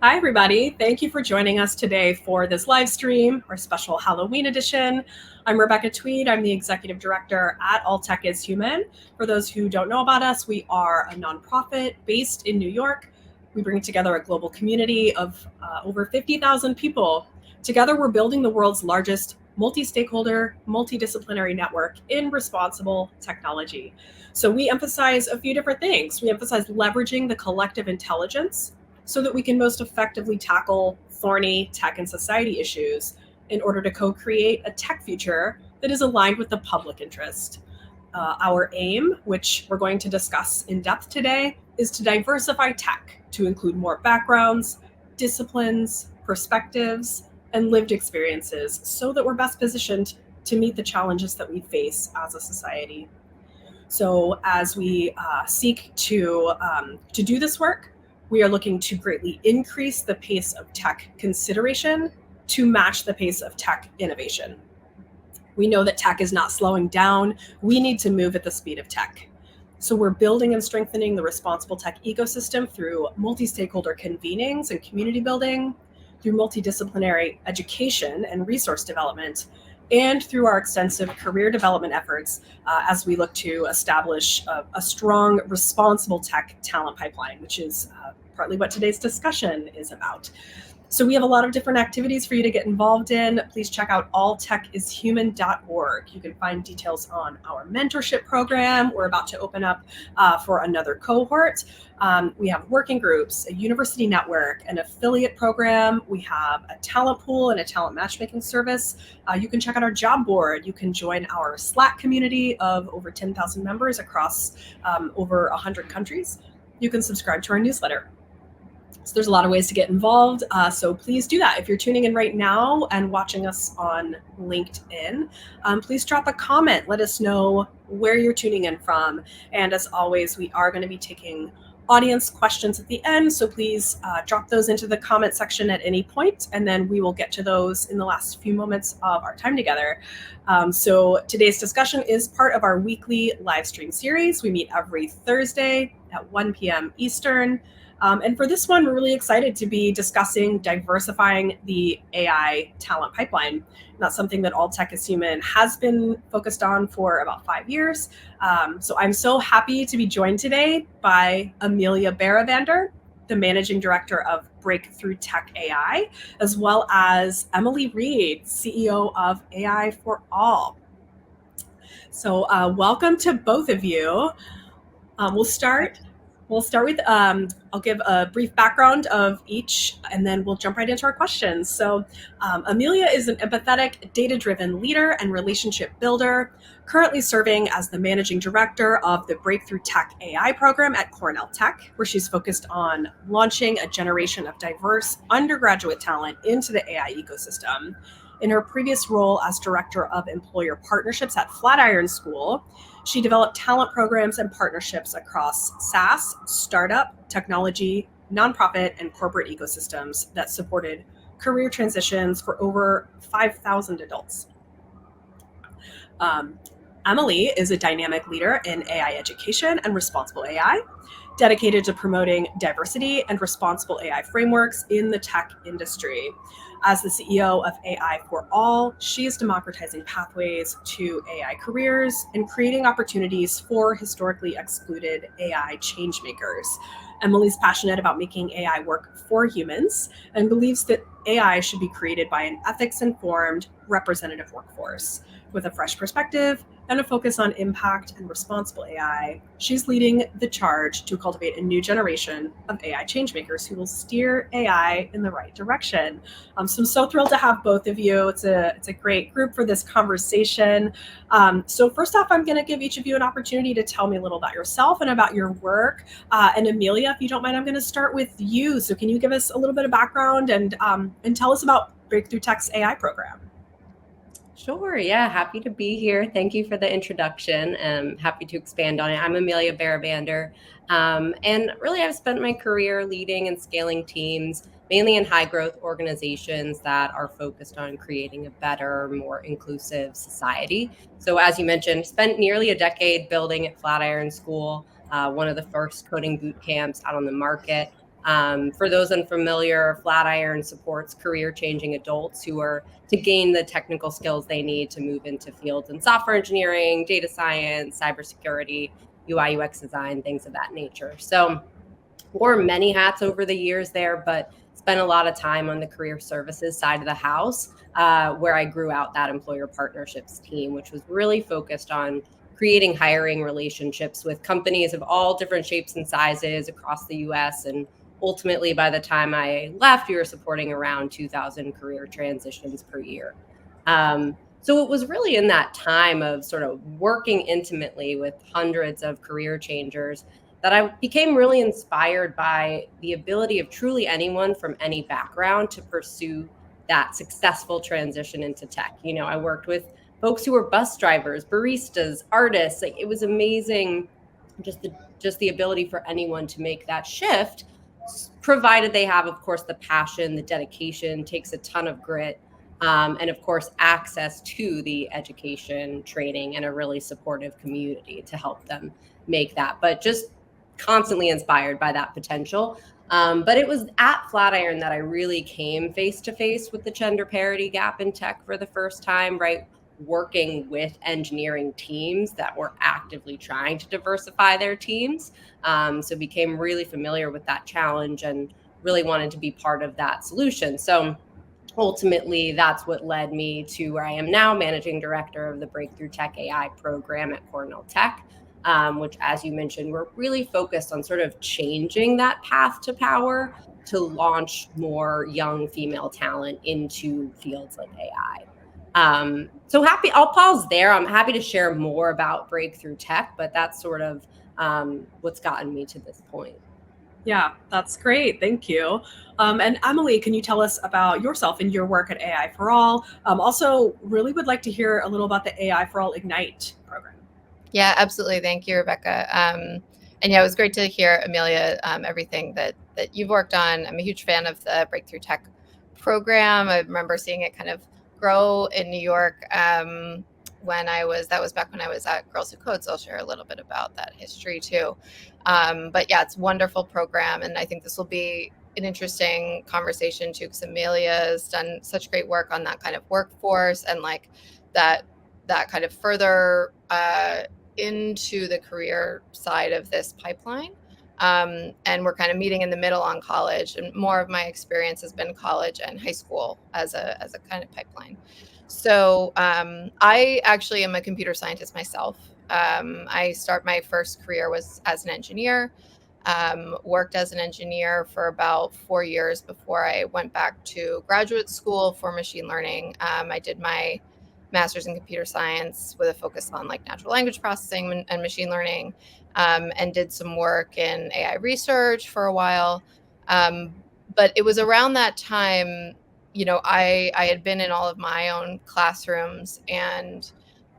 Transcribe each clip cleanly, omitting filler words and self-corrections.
Hi, everybody. Thank you for joining us today for this live stream, our special Halloween edition. I'm Rebekah Tweed. I'm the Executive Director at All Tech is Human. For those who don't know about us, we are a nonprofit based in New York. We bring together a global community of over 50,000 people. Together, we're building the world's largest multi-stakeholder, multidisciplinary network in responsible technology. So we emphasize a few different things. We emphasize leveraging the collective intelligence so that we can most effectively tackle thorny tech and society issues in order to co-create a tech future that is aligned with the public interest. Our aim, which we're going to discuss in depth today, is to diversify tech to include more backgrounds, disciplines, perspectives, and lived experiences so that we're best positioned to meet the challenges that we face as a society. So as we seek to do this work, we are looking to greatly increase the pace of tech consideration to match the pace of tech innovation. We know that tech is not slowing down. We need to move at the speed of tech. So we're building and strengthening the responsible tech ecosystem through multi-stakeholder convenings and community building, through multidisciplinary education and resource development, and through our extensive career development efforts as we look to establish a strong, responsible tech talent pipeline, which is partly what today's discussion is about. So we have a lot of different activities for you to get involved in. Please check out alltechishuman.org. You can find details on our mentorship program. We're about to open up for another cohort. We have working groups, a university network, an affiliate program. We have a talent pool and a talent matchmaking service. You can check out our job board. You can join our Slack community of over 10,000 members across over 100 countries. You can subscribe to our newsletter. So there's a lot of ways to get involved. So please do that. If you're tuning in right now and watching us on LinkedIn, please drop a comment. Let us know where you're tuning in from. And as always, we are going to be taking audience questions at the end. So please drop those into the comment section at any point, and then we will get to those in the last few moments of our time together. So today's discussion is part of our weekly live stream series. We meet every Thursday at 1 p.m. Eastern. And for this one, we're really excited to be discussing diversifying the AI talent pipeline. And that's something that All Tech is Human has been focused on for about 5 years. So I'm so happy to be joined today by Amelia Barabander, the Managing Director of Breakthrough Tech AI, as well as Emily Reid, CEO of AI for All. So welcome to both of you. We'll start with, I'll give a brief background of each, and then we'll jump right into our questions. So Amelia is an empathetic, data-driven leader and relationship builder, currently serving as the managing director of the Breakthrough Tech AI program at Cornell Tech, where she's focused on launching a generation of diverse undergraduate talent into the AI ecosystem. In her previous role as director of employer partnerships at Flatiron School, she developed talent programs and partnerships across SaaS, startup, technology, nonprofit, and corporate ecosystems that supported career transitions for over 5,000 adults. Emily is a dynamic leader in AI education and responsible AI, dedicated to promoting diversity and responsible AI frameworks in the tech industry. As the CEO of AI for All, she is democratizing pathways to AI careers and creating opportunities for historically excluded AI changemakers. Emily's passionate about making AI work for humans and believes that AI should be created by an ethics-informed, representative workforce. With a fresh perspective and a focus on impact and responsible AI, she's leading the charge to cultivate a new generation of AI changemakers who will steer AI in the right direction. So I'm so thrilled to have both of you. It's a great group for this conversation. So first off, I'm going to give each of you an opportunity to tell me a little about yourself and about your work. And Amelia, if you don't mind, I'm going to start with you. So can you give us a little bit of background and tell us about Breakthrough Tech's AI program? Sure. Yeah. Happy to be here. Thank you for the introduction. Happy to expand on it. I'm Amelia Barabander. And really, I've spent my career leading and scaling teams, mainly in high growth organizations that are focused on creating a better, more inclusive society. So as you mentioned, spent nearly a decade building at Flatiron School, one of the first coding boot camps out on the market. For those unfamiliar, Flatiron supports career-changing adults who are to gain the technical skills they need to move into fields in software engineering, data science, cybersecurity, UI, UX design, things of that nature. So wore many hats over the years there, but spent a lot of time on the career services side of the house, where I grew out that employer partnerships team, which was really focused on creating hiring relationships with companies of all different shapes and sizes across the US. And ultimately, by the time I left, we were supporting around 2,000 career transitions per year. So it was really in that time of sort of working intimately with hundreds of career changers that I became really inspired by the ability of truly anyone from any background to pursue that successful transition into tech. I worked with folks who were bus drivers, baristas, artists. Like, it was amazing, just the ability for anyone to make that shift, provided they have, of course, the passion, the dedication. Takes a ton of grit. And of course, access to the education, training, and a really supportive community to help them make that. But just constantly inspired by that potential. But it was at Flatiron that I really came face to face with the gender parity gap in tech for the first time, right? Working with engineering teams that were actively trying to diversify their teams. So became really familiar with that challenge and really wanted to be part of that solution. So ultimately, that's what led me to where I am now, managing director of the Breakthrough Tech AI program at Cornell Tech, which, as you mentioned, we're really focused on sort of changing that path to power to launch more young female talent into fields like AI. So happy, I'll pause there. I'm happy to share more about Breakthrough Tech, but that's sort of what's gotten me to this point. Yeah, that's great. Thank you. And Emily, can you tell us about yourself and your work at AI for All? Also, really would like to hear a little about the AI for All Ignite program. Yeah, absolutely. Thank you, Rebecca. And yeah, it was great to hear, Amelia, everything that you've worked on. I'm a huge fan of the Breakthrough Tech program. I remember seeing it kind of grow in New York that was back when I was at Girls Who Code, so I'll share a little bit about that history too. But yeah, it's a wonderful program, and I think this will be an interesting conversation too, because Amelia has done such great work on that kind of workforce and like that kind of further into the career side of this pipeline. And we're kind of meeting in the middle on college, and more of my experience has been college and high school as a kind of pipeline. So I actually am a computer scientist myself. My first career was as an engineer. Worked as an engineer for about 4 years before I went back to graduate school for machine learning. I did my master's in computer science with a focus on like natural language processing and machine learning, and did some work in AI research for a while. But it was around that time, I had been in all of my own classrooms and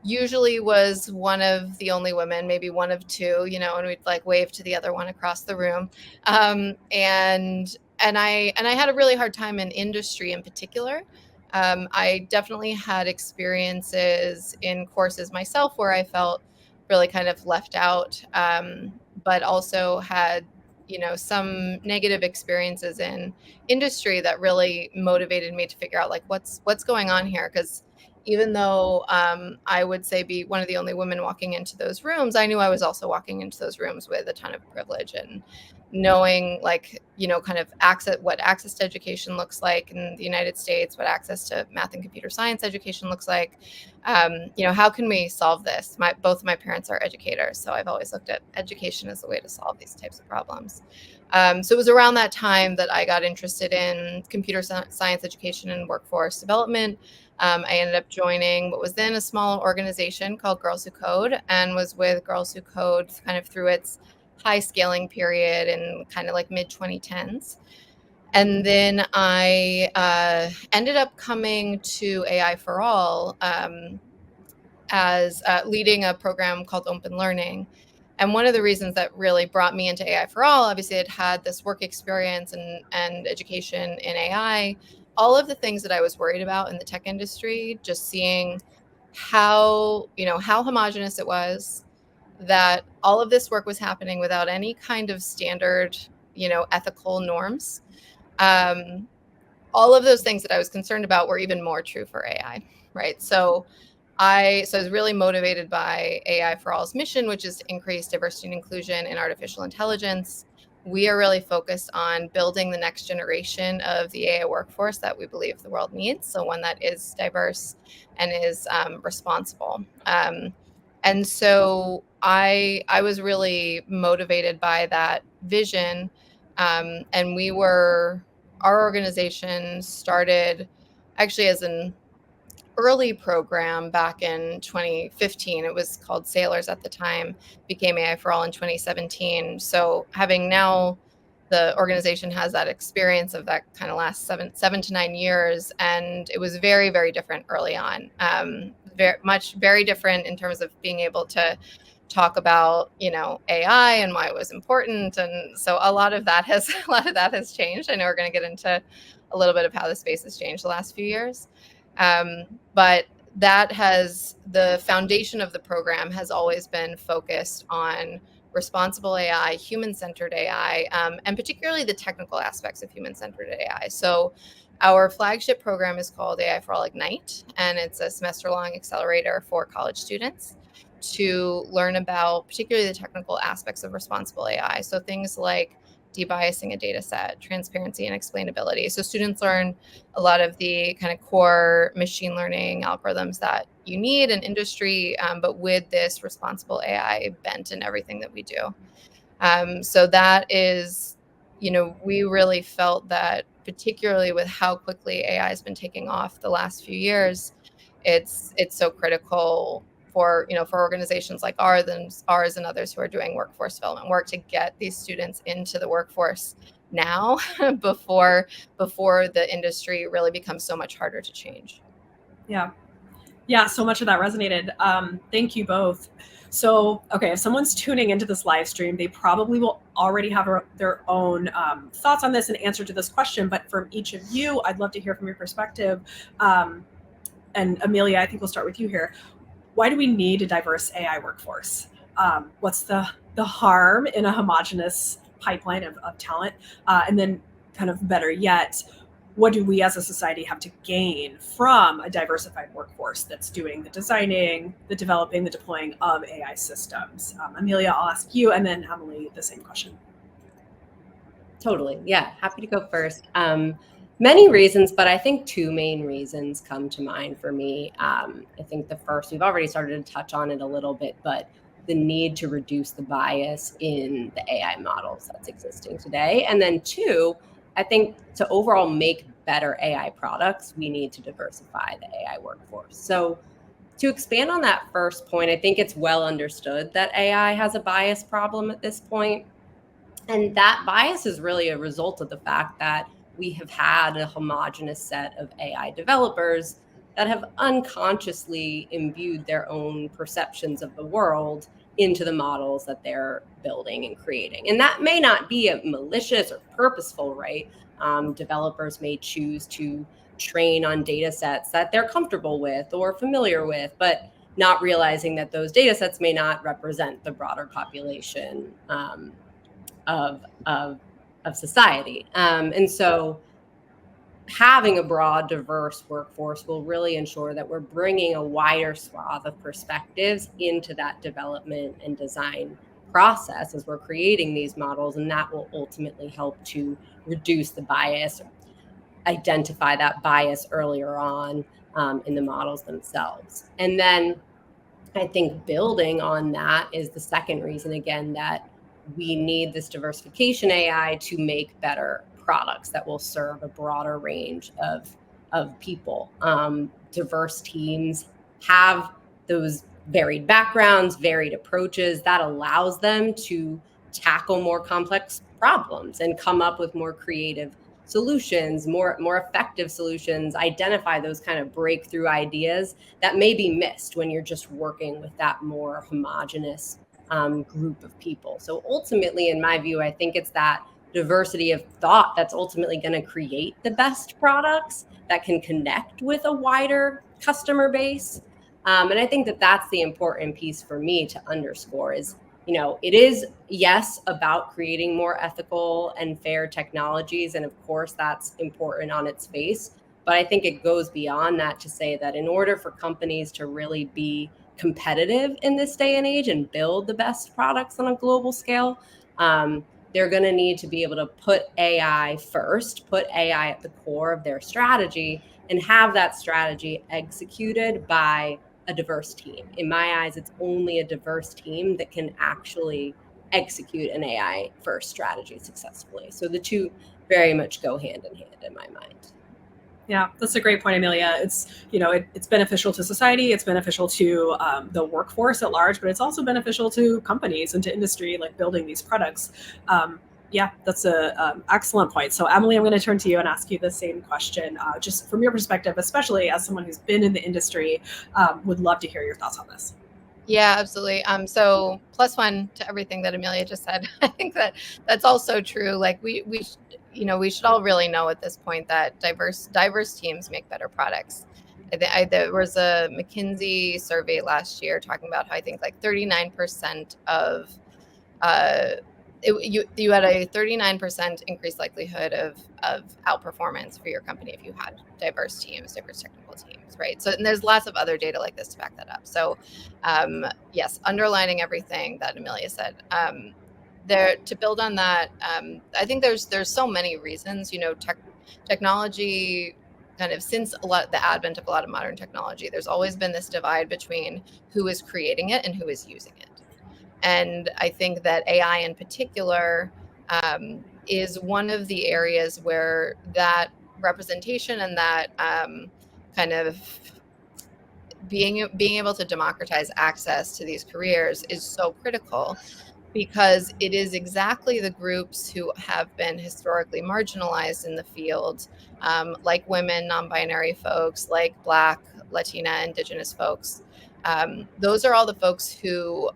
usually was one of the only women, maybe one of two, and we'd like wave to the other one across the room. And I had a really hard time in industry in particular. I definitely had experiences in courses myself where I felt really kind of left out, but also had, some negative experiences in industry that really motivated me to figure out like what's going on here. Because even though I would say be one of the only women walking into those rooms, I knew I was also walking into those rooms with a ton of privilege and knowing like, kind of what access to education looks like in the United States, what access to math and computer science education looks like. How can we solve this? Both of my parents are educators, so I've always looked at education as a way to solve these types of problems. So it was around that time that I got interested in computer science education and workforce development. I ended up joining what was then a small organization called Girls Who Code, and was with Girls Who Code kind of through its high scaling period in kind of like mid 2010s. And then I ended up coming to AI for All as leading a program called Open Learning. And one of the reasons that really brought me into AI for All, obviously I'd had this work experience and education in AI, all of the things that I was worried about in the tech industry, just seeing how homogenous it was, that all of this work was happening without any kind of standard ethical norms. All of those things that I was concerned about were even more true for AI, right? So I was really motivated by AI for All's mission, which is to increase diversity and inclusion in artificial intelligence. We are really focused on building the next generation of the AI workforce that we believe the world needs. So one that is diverse and is responsible. And so I was really motivated by that vision. And our organization started actually as an early program back in 2015. It was called Sailors at the time, became AI for All in 2017. So having now the organization has that experience of that kind of last 7 to 9 years, and it was very, very different early on. Very different in terms of being able to talk about AI and why it was important, and so a lot of that has changed. I know we're going to get into a little bit of how the space has changed the last few years. But the foundation of the program has always been focused on responsible AI, human-centered AI, and particularly the technical aspects of human-centered AI. So our flagship program is called AI for All Ignite, and it's a semester-long accelerator for college students to learn about particularly the technical aspects of responsible AI. So things like debiasing a data set, transparency, and explainability. So students learn a lot of the kind of core machine learning algorithms that you need in industry, but with this responsible AI bent in everything that we do. So that is, we really felt that, particularly with how quickly AI has been taking off the last few years, it's so critical for organizations like ours and others who are doing workforce development work to get these students into the workforce now before the industry really becomes so much harder to change. Yeah, so much of that resonated. Thank you both. So, okay, if someone's tuning into this live stream, they probably will already have their own thoughts on this and answer to this question. But from each of you, I'd love to hear from your perspective. And Amelia, I think we'll start with you here. Why do we need a diverse AI workforce? What's the harm in a homogenous pipeline of talent? And then kind of better yet, what do we as a society have to gain from a diversified workforce that's doing the designing, the developing, the deploying of AI systems? Amelia, I'll ask you, and then Emily, the same question. Totally. Yeah, happy to go first. Many reasons, but I think two main reasons come to mind for me. I think the first, we've already started to touch on it a little bit, but the need to reduce the bias in the AI models that's existing today. And then two, I think to overall make better AI products, we need to diversify the AI workforce. So to expand on that first point, I think it's well understood that AI has a bias problem at this point. And that bias is really a result of the fact that we have had a homogenous set of AI developers that have unconsciously imbued their own perceptions of the world into the models that they're building and creating. And that may not be a malicious or purposeful, right? Developers may choose to train on data sets that they're comfortable with or familiar with, but not realizing that those data sets may not represent the broader population of society. And so having a broad, diverse workforce will really ensure that we're bringing a wider swath of perspectives into that development and design process as we're creating these models. And that will ultimately help to reduce the bias, identify that bias earlier on in the models themselves. And then I think building on that is the second reason, again, that we need this diversification AI to make better products that will serve a broader range of people. Diverse teams have those varied backgrounds, varied approaches that allows them to tackle more complex problems and come up with more creative solutions, more effective solutions, identify those kind of breakthrough ideas that may be missed when you're just working with that more homogenous group of people. So ultimately, in my view, I think it's that diversity of thought that's ultimately going to create the best products that can connect with a wider customer base. And I think that that's the important piece for me to underscore is it is, yes, about creating more ethical and fair technologies. And of course, that's important on its face. But I think it goes beyond that to say that in order for companies to really be competitive in this day and age and build the best products on a global scale, they're going to need to be able to put AI first, put AI at the core of their strategy, and have that strategy executed by a diverse team. In my eyes, it's only a diverse team that can actually execute an AI first strategy successfully. So the two very much go hand in hand in my mind. Yeah, that's a great point, Amelia. It's, it's beneficial to society. It's beneficial to the workforce at large, but it's also beneficial to companies and to industry, like building these products. Yeah, that's a excellent point. So Emily, I'm going to turn to you and ask you the same question, just from your perspective, especially as someone who's been in the industry. Would love to hear your thoughts on this. Yeah, absolutely. So +1 to everything that Amelia just said. I think that's also true. Like we should all really know at this point that diverse teams make better products. There was a McKinsey survey last year talking about how I think like 39% of you had a 39% increased likelihood of outperformance for your company if you had diverse technical teams, right? So, and there's lots of other data like this to back that up. So, yes, underlining everything that Amelia said. There, to build on that, I think there's so many reasons. Technology kind of since the advent of a lot of modern technology, there's always been this divide between who is creating it and who is using it. And I think that AI in particular is one of the areas where that representation and that kind of being able to democratize access to these careers is so critical, because it is exactly the groups who have been historically marginalized in the field, like women, non-binary folks, like Black, Latina, Indigenous folks. Those are all the folks who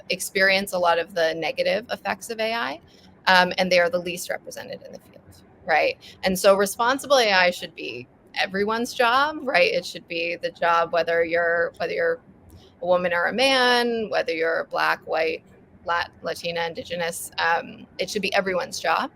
experience a lot of the negative effects of AI, and they are the least represented in the field, right? And so responsible AI should be everyone's job, right? It should be the job whether you're a woman or a man, whether you're Black, white, Latina, Indigenous. It should be everyone's job.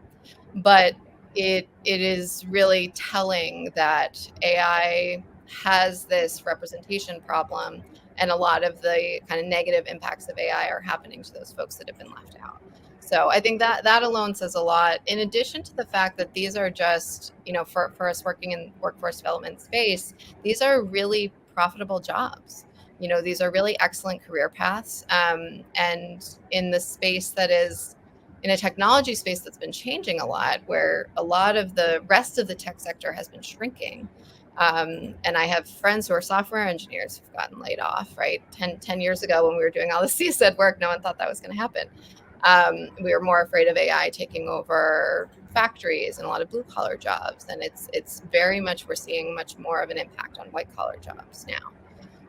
But it is really telling that AI has this representation problem, and a lot of the kind of negative impacts of AI are happening to those folks that have been left out. So I think that alone says a lot, in addition to the fact that these are just, for us working in workforce development space, these are really profitable jobs. These are really excellent career paths. And in the space that is, in a technology space that's been changing a lot, where a lot of the rest of the tech sector has been shrinking. And I have friends who are software engineers who've gotten laid off, right? 10 years ago when we were doing all the CSED work, no one thought that was going to happen. We were more afraid of AI taking over factories and a lot of blue collar jobs. And it's very much, we're seeing much more of an impact on white collar jobs now.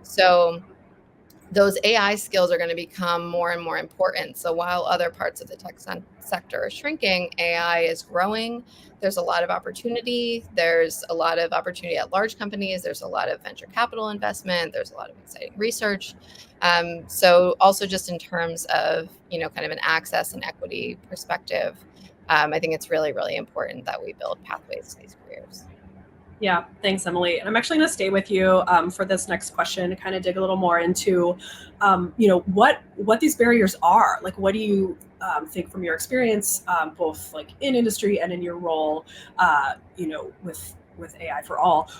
So those AI skills are going to become more and more important. So while other parts of the tech sector are shrinking, AI is growing. There's a lot of opportunity. There's a lot of opportunity at large companies. There's a lot of venture capital investment. There's a lot of exciting research. So also just in terms of, kind of an access and equity perspective, I think it's really, really important that we build pathways to these careers. Yeah, thanks, Emily. And I'm actually going to stay with you for this next question to kind of dig a little more into, what these barriers are. Like, what do you think from your experience, both like in industry and in your role, with AI for all?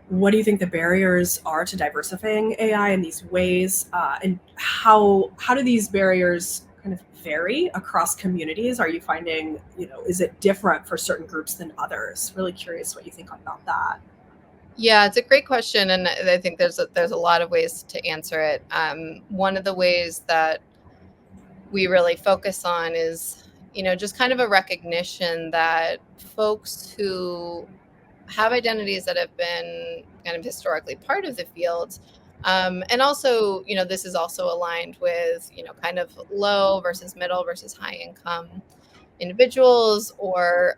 What do you think the barriers are to diversifying AI in these ways, and how do these barriers kind of vary across communities? Are you finding, is it different for certain groups than others? Really curious what you think about that. Yeah, it's a great question, and I think there's a lot of ways to answer it. One of the ways that we really focus on is, just kind of a recognition that folks who have identities that have been kind of historically part of the field, and also, this is also aligned with, kind of low versus middle versus high income individuals, or,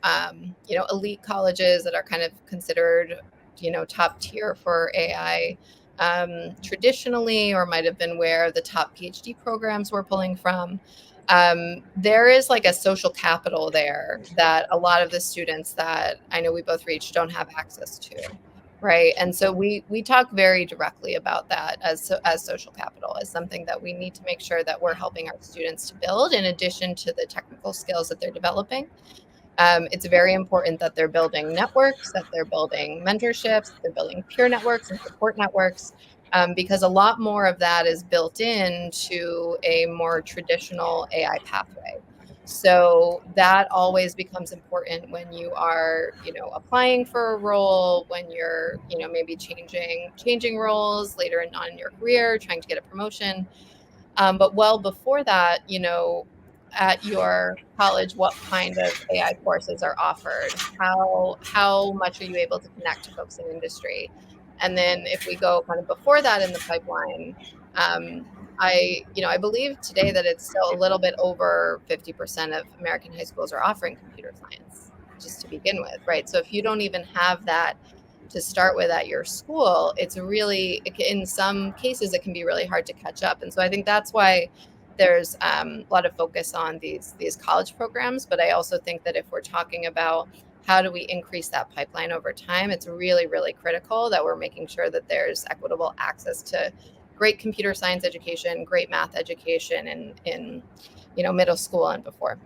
elite colleges that are kind of considered, top tier for AI traditionally, or might have been where the top PhD programs were pulling from. There is like a social capital there that a lot of the students that I know we both reach don't have access to. Right. And so we talk very directly about that as social capital, as something that we need to make sure that we're helping our students to build in addition to the technical skills that they're developing. It's very important that they're building networks, that they're building mentorships, they're building peer networks and support networks, because a lot more of that is built into a more traditional AI pathway. So that always becomes important when you are, applying for a role, when you're, maybe changing roles later on in your career, trying to get a promotion. But well before that, at your college, what kind of AI courses are offered? How much are you able to connect to folks in industry? And then if we go kind of before that in the pipeline, I believe today that it's still a little bit over 50% of American high schools are offering computer science, just to begin with, right? So if you don't even have that to start with at your school, in some cases, it can be really hard to catch up. And so I think that's why there's a lot of focus on these college programs. But I also think that if we're talking about how do we increase that pipeline over time, it's really, really critical that we're making sure that there's equitable access to great computer science education, great math education in middle school and before.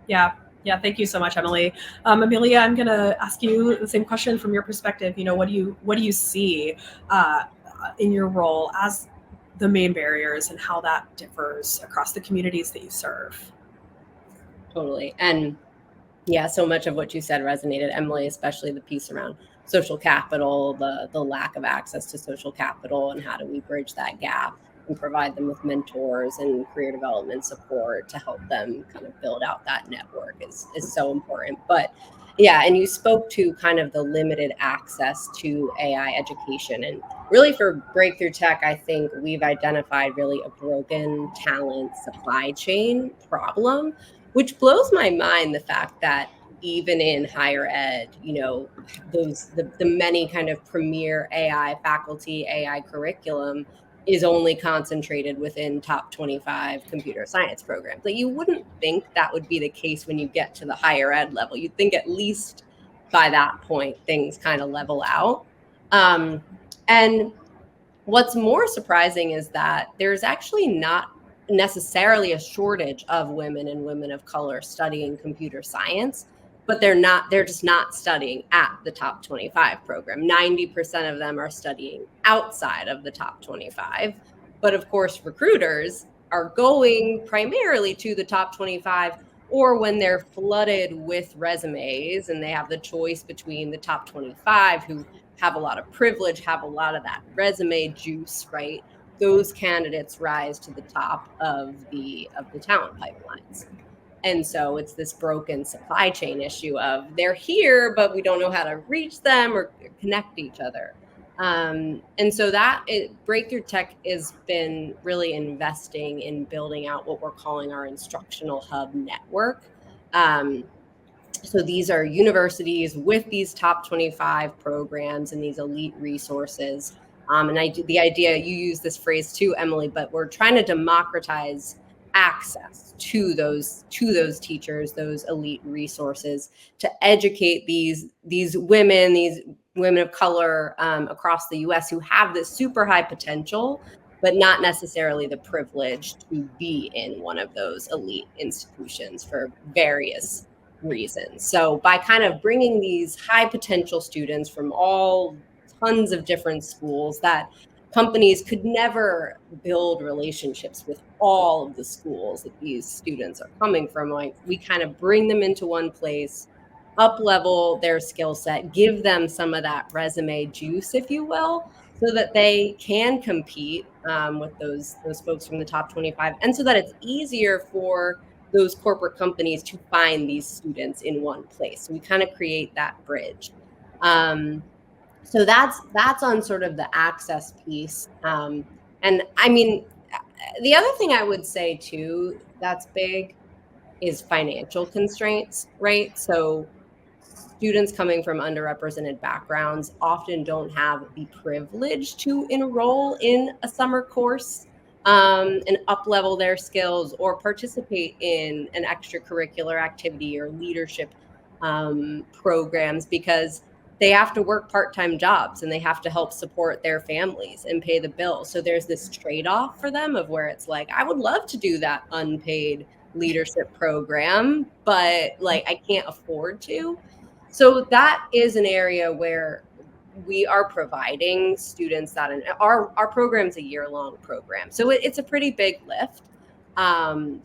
Yeah. Yeah, thank you so much, Emily. Amelia, I'm going to ask you the same question from your perspective. What do you see in your role as the main barriers and how that differs across the communities that you serve? Totally. And yeah, so much of what you said resonated, Emily, especially the piece around social capital, the lack of access to social capital, and how do we bridge that gap and provide them with mentors and career development support to help them kind of build out that network is so important. But yeah, and you spoke to kind of the limited access to AI education. And really for Breakthrough Tech, I think we've identified really a broken talent supply chain problem, which blows my mind, the fact that even in higher ed, the many kind of premier AI faculty, AI curriculum is only concentrated within top 25 computer science programs. Like, you wouldn't think that would be the case when you get to the higher ed level. You'd think at least by that point, things kind of level out. And what's more surprising is that there's actually not necessarily a shortage of women and women of color studying computer science, but they're just not studying at the top 25 program. 90% of them are studying outside of the top 25. But of course, recruiters are going primarily to the top 25, or when they're flooded with resumes and they have the choice between the top 25, who have a lot of privilege, have a lot of that resume juice, right? Those candidates rise to the top of the talent pipelines. And so it's this broken supply chain issue of they're here, but we don't know how to reach them or connect each other. And so Breakthrough Tech has been really investing in building out what we're calling our instructional hub network. So these are universities with these top 25 programs and these elite resources. And the idea, you use this phrase too, Emily, but we're trying to democratize access to those teachers, those elite resources, to educate these women of color across the US who have this super high potential, but not necessarily the privilege to be in one of those elite institutions for various reasons. So by kind of bringing these high potential students from all tons of different schools that companies could never build relationships with all of the schools that these students are coming from, like, we kind of bring them into one place, up level their skill set, give them some of that resume juice, if you will, so that they can compete with those folks from the top 25, and so that it's easier for those corporate companies to find these students in one place. So we kind of create that bridge. So that's on sort of the access piece. And I mean, the other thing I would say too, that's big, is financial constraints, right? So students coming from underrepresented backgrounds often don't have the privilege to enroll in a summer course and up-level their skills or participate in an extracurricular activity or leadership programs, because they have to work part-time jobs and they have to help support their families and pay the bills. So there's this trade-off for them of where it's like, I would love to do that unpaid leadership program, but like I can't afford to. So that is an area where we are providing students that our program's a year-long program. So it's a pretty big lift.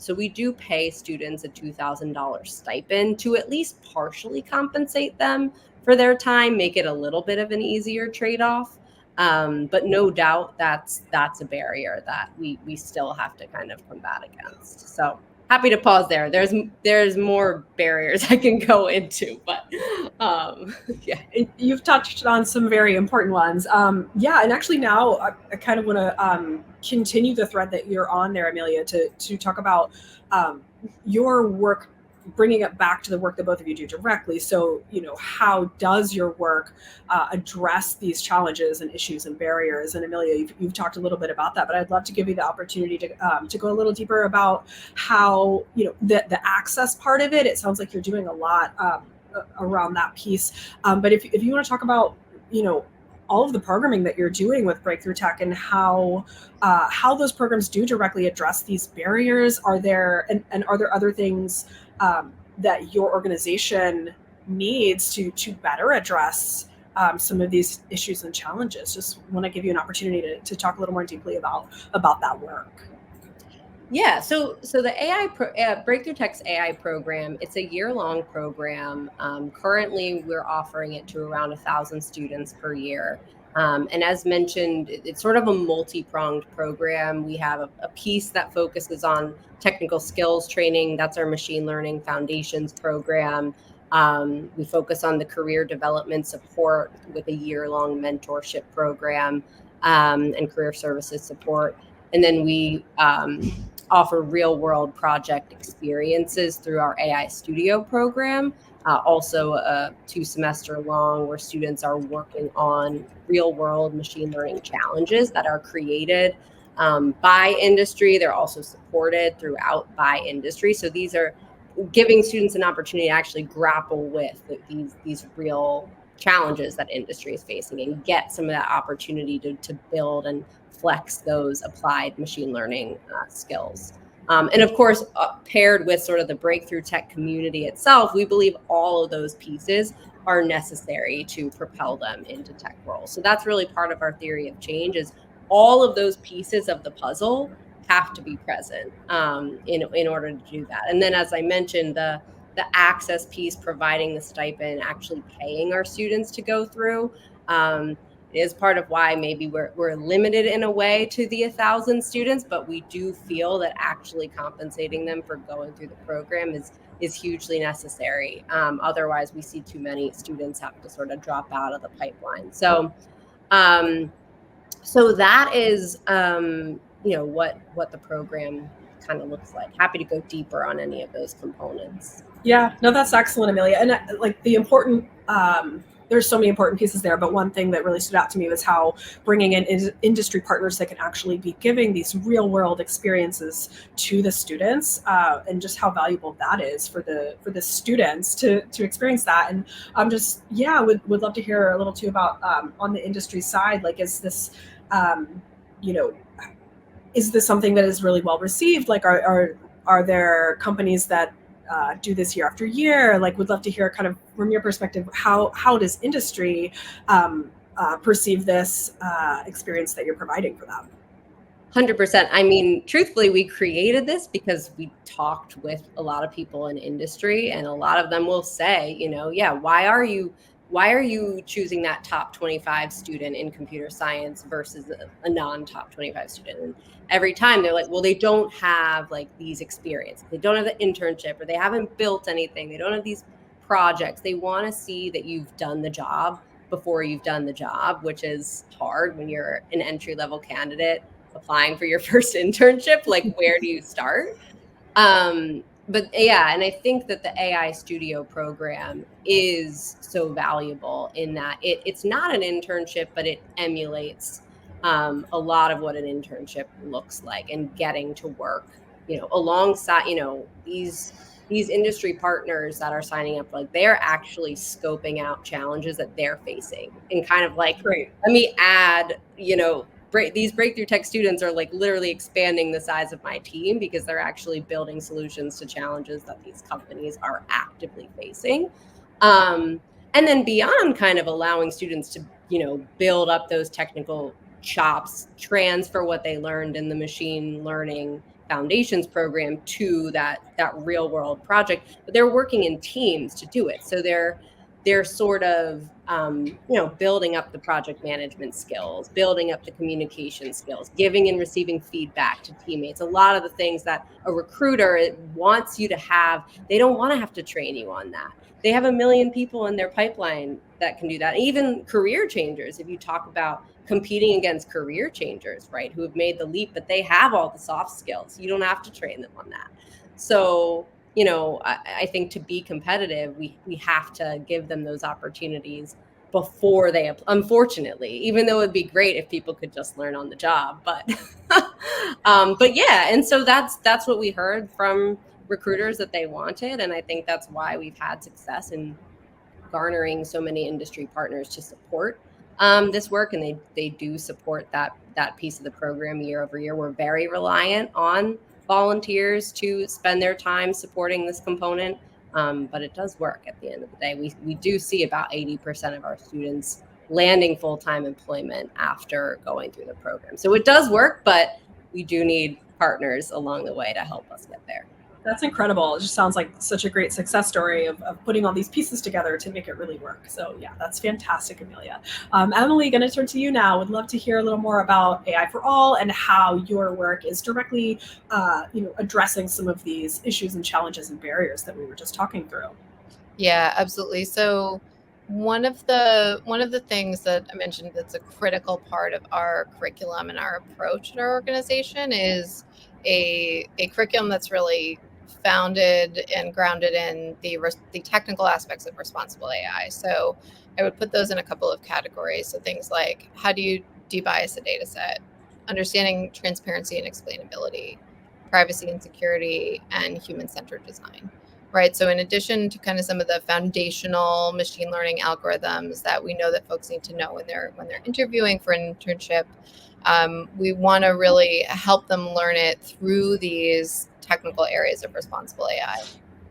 So we do pay students a $2,000 stipend to at least partially compensate them for their time, make it a little bit of an easier trade-off. But no doubt that's a barrier that we still have to kind of combat against. So happy to pause there. There's more barriers I can go into, but yeah. You've touched on some very important ones. Yeah, and actually now I kind of want to continue the thread that you're on there, Amelia, to talk about your work, bringing it back to the work that both of you do directly. So, how does your work address these challenges and issues and barriers? And Amelia, you've talked a little bit about that, but I'd love to give you the opportunity to go a little deeper about how, the access part of it. It sounds like you're doing a lot around that piece. But if you want to talk about, all of the programming that you're doing with Breakthrough Tech and how those programs do directly address these barriers. Are there other things that your organization needs to better address some of these issues and challenges? Just want to give you an opportunity to talk a little more deeply about that work. Yeah, so the Breakthrough Tech's AI program, it's a year-long program. Currently, we're offering it to around 1,000 students per year. And as mentioned, it's sort of a multi-pronged program. We have a piece that focuses on technical skills training. That's our machine learning foundations program. We focus on the career development support with a year-long mentorship program and career services support. And then we offer real-world project experiences through our AI Studio program, also a 2-semester long, where students are working on real-world machine learning challenges that are created by industry. They're also supported throughout by industry. So these are giving students an opportunity to actually grapple with these real challenges that industry is facing and get some of that opportunity to build and flex those applied machine learning skills. And of course, paired with sort of the Breakthrough Tech community itself, we believe all of those pieces are necessary to propel them into tech roles. So that's really part of our theory of change, is all of those pieces of the puzzle have to be present in order to do that. And then, as I mentioned, the access piece, providing the stipend, actually paying our students to go through, is part of why maybe we're limited in a way to the 1,000 students, but we do feel that actually compensating them for going through the program is hugely necessary. Otherwise, we see too many students have to sort of drop out of the pipeline. So, so that is what the program kind of looks like. Happy to go deeper on any of those components. Yeah, no, that's excellent, Amelia. And like the important, there's so many important pieces there, but one thing that really stood out to me was how bringing in industry partners that can actually be giving these real world experiences to the students, and just how valuable that is for the students to experience that. And I'm just, would love to hear a little too about on the industry side, like, is this, is this something that is really well received? Like, are there companies that do this year after year? Like, would love to hear kind of from your perspective, how does industry perceive this experience that you're providing for them? 100%. I mean, truthfully, we created this because we talked with a lot of people in industry, and a lot of them will say, why are you choosing that top 25 student in computer science versus a non-top 25 student? And every time they're like, well, they don't have like these experiences. They don't have the internship, or they haven't built anything. They don't have these projects. They want to see that you've done the job before you've done the job, which is hard when you're an entry-level candidate applying for your first internship. Like, where do you start? but yeah, and I think that the AI Studio program is so valuable in that it's not an internship, but it emulates a lot of what an internship looks like, and getting to work, alongside, these industry partners that are signing up, like they're actually scoping out challenges that they're facing, and kind of like, Great. let me add, these breakthrough tech students are like literally expanding the size of my team, because they're actually building solutions to challenges that these companies are actively facing. And then beyond, kind of allowing students to, build up those technical chops, transfer what they learned in the machine learning foundations program to that real world project, but they're working in teams to do it. So they're sort of building up the project management skills, building up the communication skills, giving and receiving feedback to teammates. A lot of the things that a recruiter wants you to have, they don't want to have to train you on that. They have a million people in their pipeline that can do that. Even career changers, if you talk about competing against career changers, right, who have made the leap, but they have all the soft skills. You don't have to train them on that. So, I think to be competitive, we have to give them those opportunities before they, unfortunately, even though it'd be great if people could just learn on the job, but yeah. And so that's what we heard from recruiters that they wanted. And I think that's why we've had success in garnering so many industry partners to support this work. And they do support that piece of the program year over year. We're very reliant on volunteers to spend their time supporting this component. But it does work at the end of the day. We do see about 80% of our students landing full-time employment after going through the program. So it does work, but we do need partners along the way to help us get there. That's incredible. It just sounds like such a great success story of putting all these pieces together to make it really work. So yeah, that's fantastic, Amelia. Emily, going to turn to you now. Would love to hear a little more about AI for All and how your work is directly, addressing some of these issues and challenges and barriers that we were just talking through. Yeah, absolutely. So one of the things that I mentioned that's a critical part of our curriculum and our approach at our organization is a curriculum that's really founded and grounded in the technical aspects of responsible AI. So I would put those in a couple of categories. So things like, how do you debias a data set, understanding transparency and explainability, privacy and security, and human-centered design. Right. So in addition to kind of some of the foundational machine learning algorithms that we know that folks need to know when they're interviewing for an internship, we want to really help them learn it through these technical areas of responsible AI,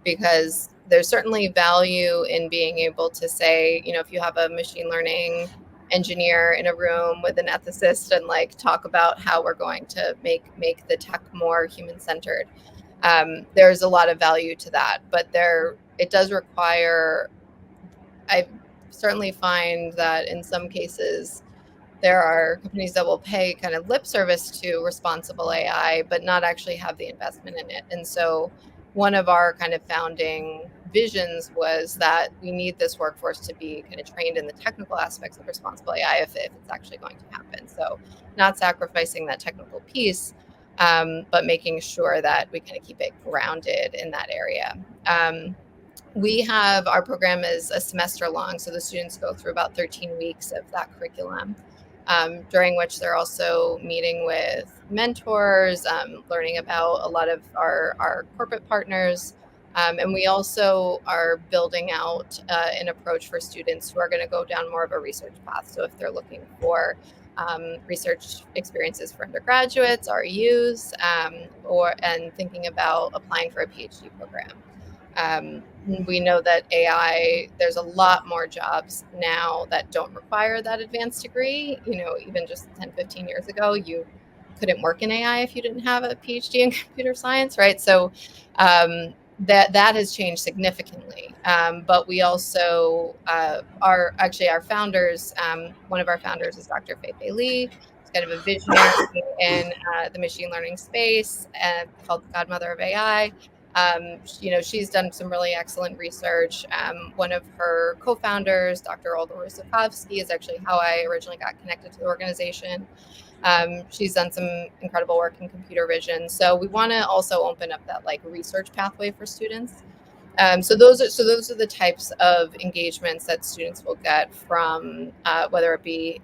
because there's certainly value in being able to say, if you have a machine learning engineer in a room with an ethicist and like talk about how we're going to make the tech more human-centered. There's a lot of value to that, but it does require, I certainly find that in some cases, there are companies that will pay kind of lip service to responsible AI, but not actually have the investment in it. And so one of our kind of founding visions was that we need this workforce to be kind of trained in the technical aspects of responsible AI if it's actually going to happen. So not sacrificing that technical piece, but making sure that we kind of keep it grounded in that area. We have, our program is a semester long, so the students go through about 13 weeks of that curriculum, during which they're also meeting with mentors, learning about a lot of our corporate partners. And we also are building out an approach for students who are going to go down more of a research path. So if they're looking for research experiences for undergraduates, RUs, and thinking about applying for a PhD program. We know that AI, there's a lot more jobs now that don't require that advanced degree. Even just 10, 15 years ago, you couldn't work in AI if you didn't have a PhD in computer science, right? So that has changed significantly. But we also our founders, one of our founders is Dr. Fei Li. She's kind of a visionary in the machine learning space, called the Godmother of AI. She's done some really excellent research. One of her co-founders, Dr. Olga Rusakovsky, is actually how I originally got connected to the organization. She's done some incredible work in computer vision. So we want to also open up that like research pathway for students. So those are the types of engagements that students will get from whether it be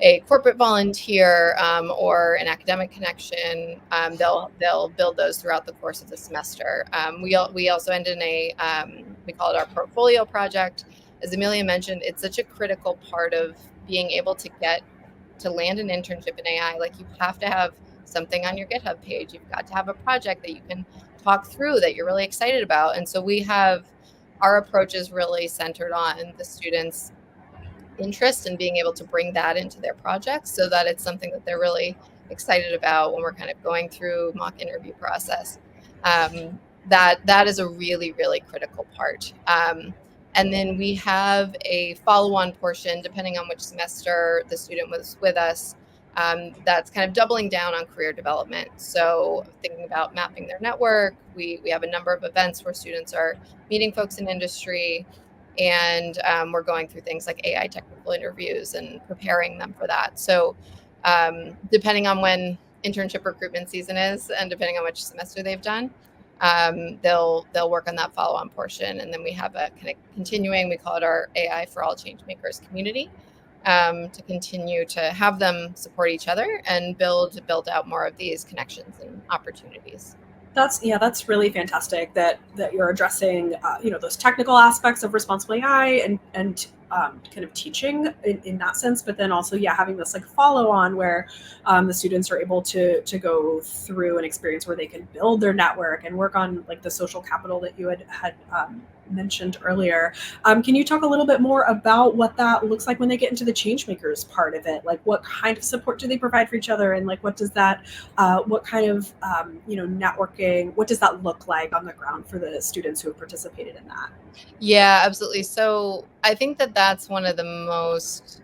a corporate volunteer or an academic connection. They'll build those throughout the course of the semester. We also end in we call it our portfolio project. As Amelia mentioned, it's such a critical part of being able to land an internship in AI. Like, you have to have something on your GitHub page. You've got to have a project that you can talk through that you're really excited about. And so our approach is really centered on the students' interest in being able to bring that into their projects, so that it's something that they're really excited about when we're kind of going through mock interview process. That is a really, really critical part. And then we have a follow-on portion, depending on which semester the student was with us, that's kind of doubling down on career development. So thinking about mapping their network, we have a number of events where students are meeting folks in industry, and we're going through things like AI technical interviews and preparing them for that. So depending on when internship recruitment season is, and depending on which semester they've done, they'll work on that follow-on portion. And then we have a kind of continuing, we call it our AI for All Changemakers community, to continue to have them support each other and build out more of these connections and opportunities. That's really fantastic that you're addressing those technical aspects of responsible AI and kind of teaching in that sense, but then also having this like follow on where the students are able to go through an experience where they can build their network and work on like the social capital that you had mentioned earlier. Can you talk a little bit more about what that looks like when they get into the changemakers part of it? Like, what kind of support do they provide for each other, and like what does that what kind of networking, what does that look like on the ground for the students who have participated in that? Yeah, absolutely. So I think that that's one of the most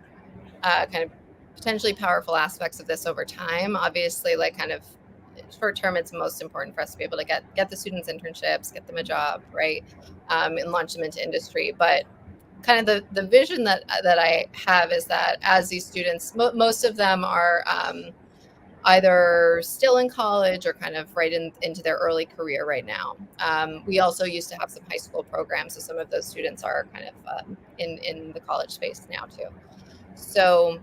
kind of potentially powerful aspects of this over time. Obviously, like kind of short term, it's most important for us to be able to get the students internships, get them a job, right, and launch them into industry. But kind of the vision that I have is that as these students, most of them are either still in college or kind of right into their early career right now. We also used to have some high school programs, so some of those students are kind of in the college space now too. So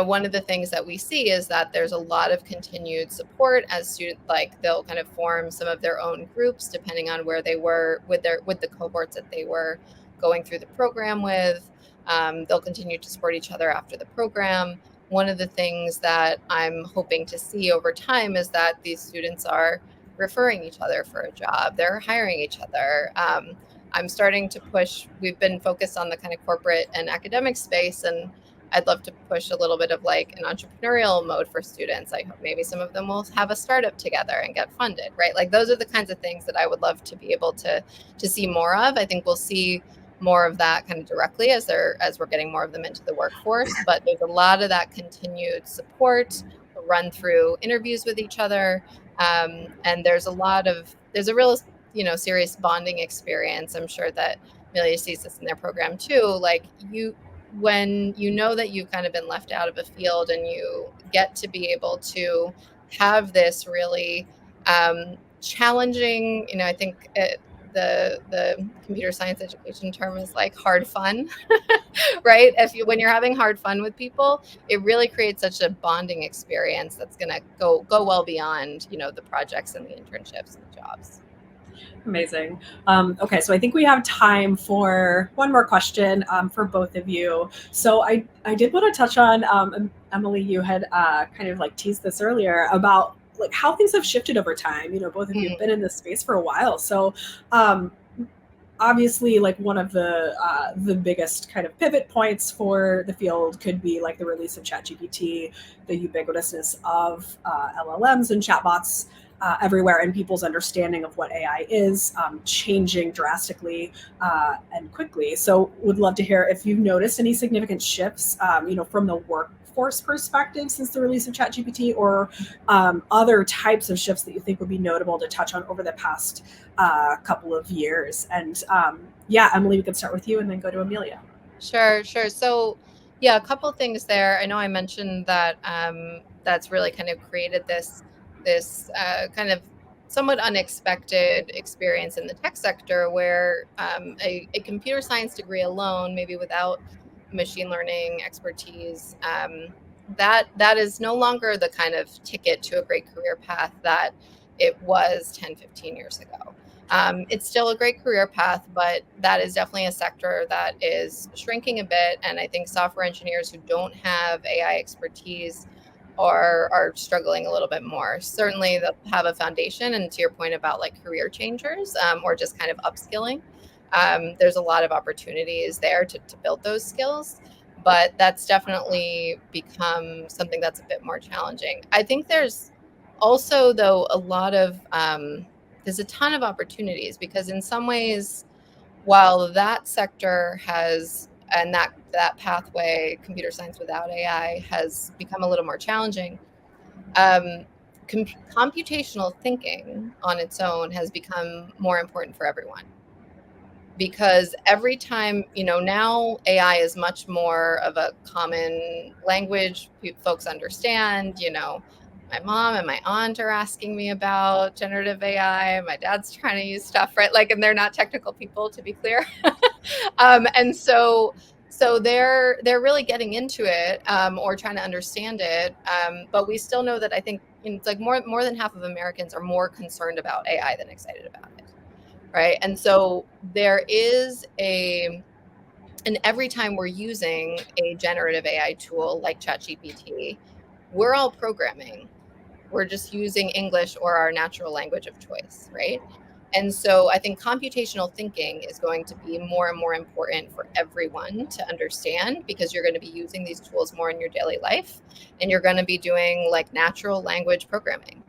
one of the things that we see is that there's a lot of continued support as students, like they'll kind of form some of their own groups depending on where they were with the cohorts that they were going through the program with. They'll continue to support each other after the program. One of the things that I'm hoping to see over time is that these students are referring each other for a job. They're hiring each other. I'm starting to push. We've been focused on the kind of corporate and academic space, and I'd love to push a little bit of like an entrepreneurial mode for students. I hope maybe some of them will have a startup together and get funded, right? Like, those are the kinds of things that I would love to be able to see more of. I think we'll see more of that kind of directly as we're getting more of them into the workforce. But there's a lot of that continued support, run through interviews with each other, and there's a real serious bonding experience. I'm sure that Amelia sees this in their program too. Like, when you know that you've kind of been left out of a field and you get to be able to have this really challenging, I think the computer science education term is like hard fun, right? When you're having hard fun with people, it really creates such a bonding experience that's going to go well beyond, the projects and the internships and the jobs. Amazing. Okay, so I think we have time for one more question for both of you. So I did want to touch on, Emily, you had kind of like teased this earlier about like how things have shifted over time. Both of you have been in this space for a while. So obviously, like one of the biggest kind of pivot points for the field could be like the release of ChatGPT, the ubiquitousness of LLMs and chatbots everywhere, and people's understanding of what AI is changing drastically and quickly. So would love to hear if you've noticed any significant shifts, from the workforce workforce perspective since the release of ChatGPT, or other types of shifts that you think would be notable to touch on over the past couple of years? And yeah, Emily, we could start with you and then go to Amelia. Sure. So yeah, a couple things there. I know I mentioned that that's really kind of created this kind of somewhat unexpected experience in the tech sector where a computer science degree alone, maybe without machine learning expertise, that is no longer the kind of ticket to a great career path that it was 10, 15 years ago. It's still a great career path, but that is definitely a sector that is shrinking a bit. And I think software engineers who don't have AI expertise are struggling a little bit more. Certainly they'll have a foundation. And to your point about like career changers or just kind of upskilling, there's a lot of opportunities there to build those skills. But that's definitely become something that's a bit more challenging. I think there's also, though, there's a ton of opportunities because in some ways, while that sector has, and that pathway, computer science without AI, has become a little more challenging, computational thinking on its own has become more important for everyone. Because every time, now AI is much more of a common language folks understand. My mom and my aunt are asking me about generative AI. My dad's trying to use stuff, right? Like, and they're not technical people, to be clear. And so they're really getting into it or trying to understand it. But we still know that I think it's like more than half of Americans are more concerned about AI than excited about it. Right. And so there is and every time we're using a generative AI tool like ChatGPT, we're all programming. We're just using English or our natural language of choice. Right. And so I think computational thinking is going to be more and more important for everyone to understand because you're going to be using these tools more in your daily life and you're going to be doing like natural language programming.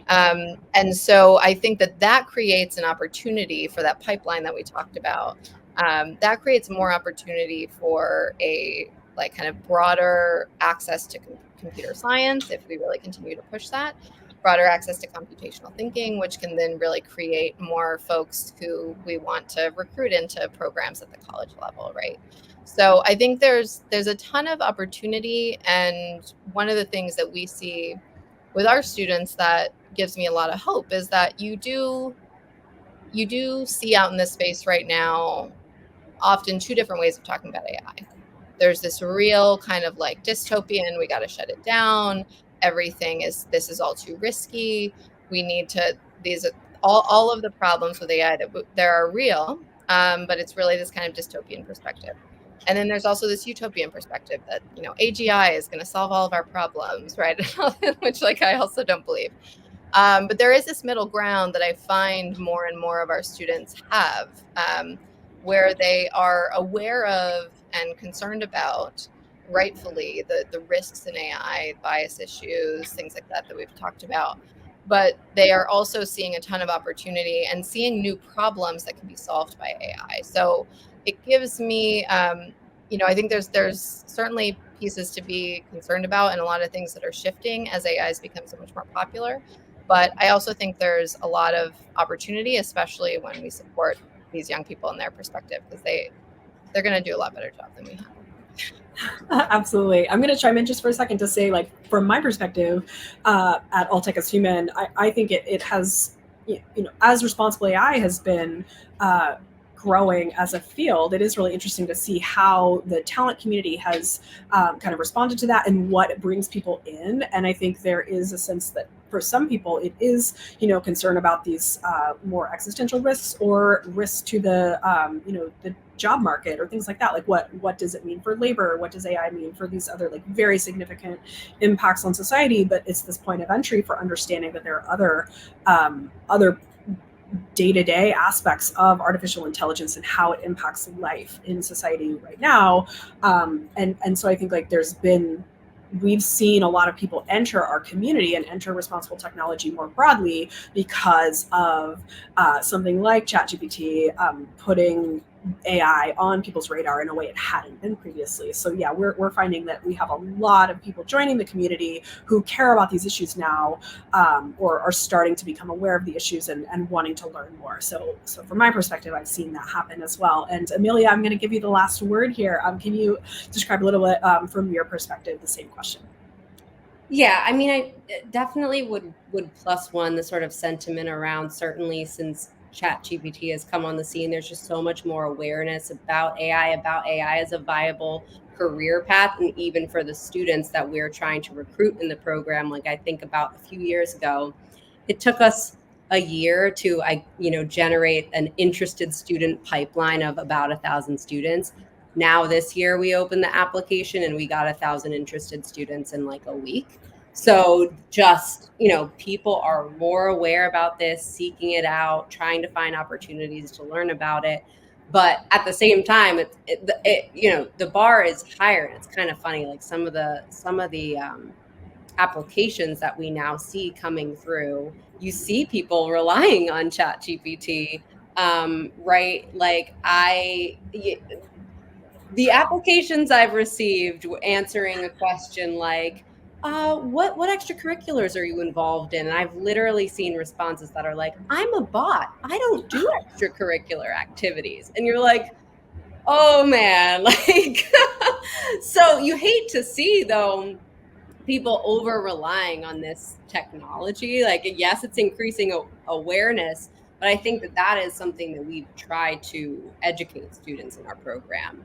And so I think that creates an opportunity for that pipeline that we talked about. That creates more opportunity for a like kind of broader access to computer science if we really continue to push that, broader access to computational thinking, which can then really create more folks who we want to recruit into programs at the college level, right? So I think there's a ton of opportunity, and one of the things that we see with our students that gives me a lot of hope is that you do see out in this space right now often two different ways of talking about AI. There's this real kind of like dystopian, we got to shut it down. This is all too risky. We need to, all of the problems with AI that there are real, but it's really this kind of dystopian perspective. And then there's also this utopian perspective that, AGI is going to solve all of our problems, right? Which like I also don't believe. But there is this middle ground that I find more and more of our students have, where they are aware of and concerned about, rightfully, the risks in AI, bias issues, things like that we've talked about. But they are also seeing a ton of opportunity and seeing new problems that can be solved by AI. So it gives me, I think there's certainly pieces to be concerned about and a lot of things that are shifting as AI has become so much more popular. But I also think there's a lot of opportunity, especially when we support these young people in their perspective, because they're going to do a lot better job than we have. Absolutely. I'm going to chime in just for a second to say, like, from my perspective, at All Tech as Human, I think it has, as responsible AI has been growing as a field, it is really interesting to see how the talent community has kind of responded to that and what it brings people in. And I think there is a sense that for some people, it is, concern about these more existential risks or risks to the, the job market or things like that. Like what does it mean for labor? What does AI mean for these other like very significant impacts on society? But it's this point of entry for understanding that there are other day-to-day aspects of artificial intelligence and how it impacts life in society right now. And so I think like we've seen a lot of people enter our community and enter responsible technology more broadly because of something like ChatGPT putting AI on people's radar in a way it hadn't been previously. So yeah, we're finding that we have a lot of people joining the community who care about these issues now, or are starting to become aware of the issues and wanting to learn more. So from my perspective, I've seen that happen as well. And Amelia, I'm going to give you the last word here. Can you describe a little bit from your perspective the same question? Yeah, I mean, I definitely would plus one the sort of sentiment around, certainly since ChatGPT has come on the scene, there's just so much more awareness about AI as a viable career path, and even for the students that we're trying to recruit in the program. Like, I think about a few years ago, it took us a year to generate an interested student pipeline of about 1,000 students. Now this year we opened the application and we got 1,000 interested students in like a week. So just, people are more aware about this, seeking it out, trying to find opportunities to learn about it. But at the same time, the bar is higher. And it's kind of funny, like some of the applications that we now see coming through, you see people relying on ChatGPT, right? Like the applications I've received answering a question like, what extracurriculars are you involved in? And I've literally seen responses that are like, I'm a bot. I don't do extracurricular activities. And you're like, oh man, like, so you hate to see though, people over relying on this technology. Like, yes, it's increasing awareness, but I think that is something that we've tried to educate students in our program,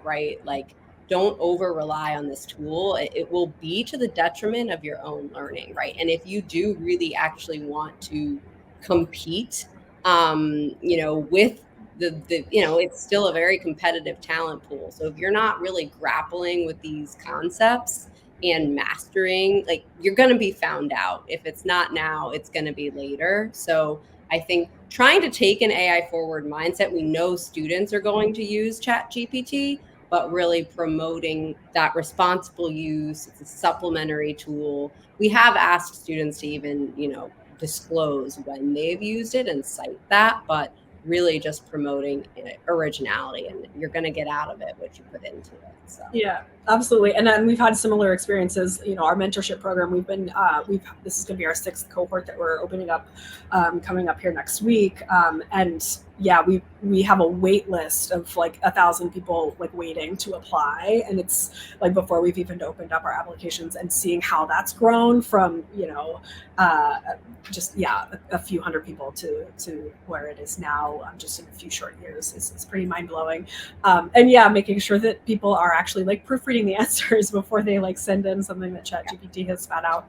right? Like, don't over rely on this tool. It will be to the detriment of your own learning, right? And if you do really actually want to compete, with it's still a very competitive talent pool. So if you're not really grappling with these concepts and mastering, like, you're going to be found out. If it's not now, it's going to be later. So I think trying to take an AI forward mindset, we know students are going to use ChatGPT, but really promoting that responsible use. It's a supplementary tool. We have asked students to even, disclose when they've used it and cite that, but really just promoting originality, and you're going to get out of it what you put into it. So yeah, absolutely. And then we've had similar experiences. Our mentorship program, this is going to be our 6th cohort that we're opening up, coming up here next week. And yeah, we have a wait list of like 1,000 people like waiting to apply. And it's like before we've even opened up our applications, and seeing how that's grown from, a few hundred people to where it is now, just in a few short years is pretty mind blowing. And yeah, making sure that people are actually like proofreading the answers before they like send in something that ChatGPT has spat out.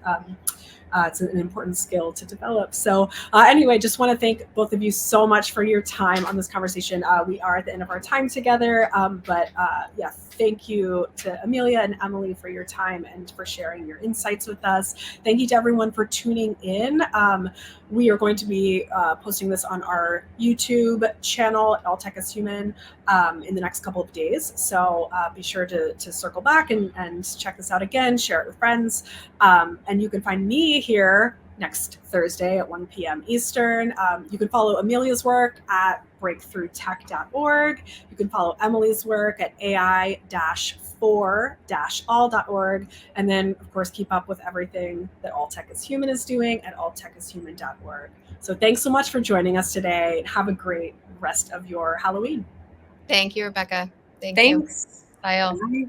It's an important skill to develop. So anyway, just want to thank both of you so much for your time on this conversation. We are at the end of our time together, but thank you to Amelia and Emily for your time and for sharing your insights with us. Thank you to everyone for tuning in. We are going to be posting this on our YouTube channel at All Tech is Human in the next couple of days. So be sure to circle back and check this out again, share it with friends. And you can find me here next Thursday at 1 p.m. Eastern. You can follow Amelia's work at breakthroughtech.org. You can follow Emily's work at ai-4-all.org. And then, of course, keep up with everything that All Tech is Human is doing at alltechishuman.org. So thanks so much for joining us today. Have a great rest of your Halloween. Thank you, Rebekah. Thanks. Bye, all. Bye.